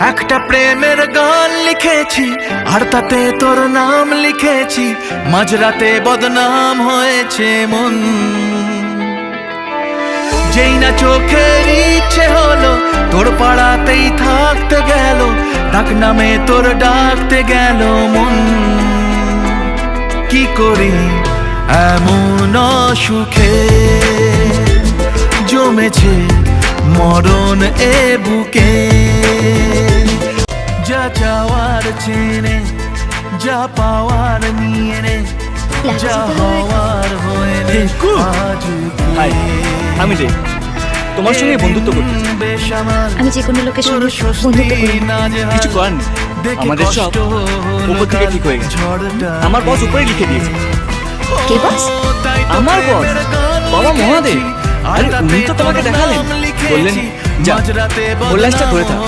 একটা প্রেমের গান লিখেছি আর তাতে তোর নাম লিখেছি, মাঝরাতে বদনাম হয়েছে মন। যেই না চোখের ইচ্ছে হলো তোর পাড়াতেই থাকতে গেল, ডাক নামে তোর ডাকতে গেল মন। কি করি এমন সুখে জমেছে মরণ এ বুকে। যা চাওয়ার চেনে, যা পাওয়ার নিয়ে নে, যা হওয়ার হয়ে নে আজ। আমি যাই, তোমার সঙ্গে বন্ধুত্ব করতে চাই। আমি যে কোনো লোকের সঙ্গে বন্ধুত্ব করি না। কিছু করার নেই, আমাদের সব উপর থেকে ঠিক হয়ে গেছে। আমার বস উপরে লিখে দিয়েছে। কে বস? আমার বস বাবা মহাদেব। আরে উনি তো তোমাকে দেখালেন, বললেন যা ওর লাইফটা ধরে থাক।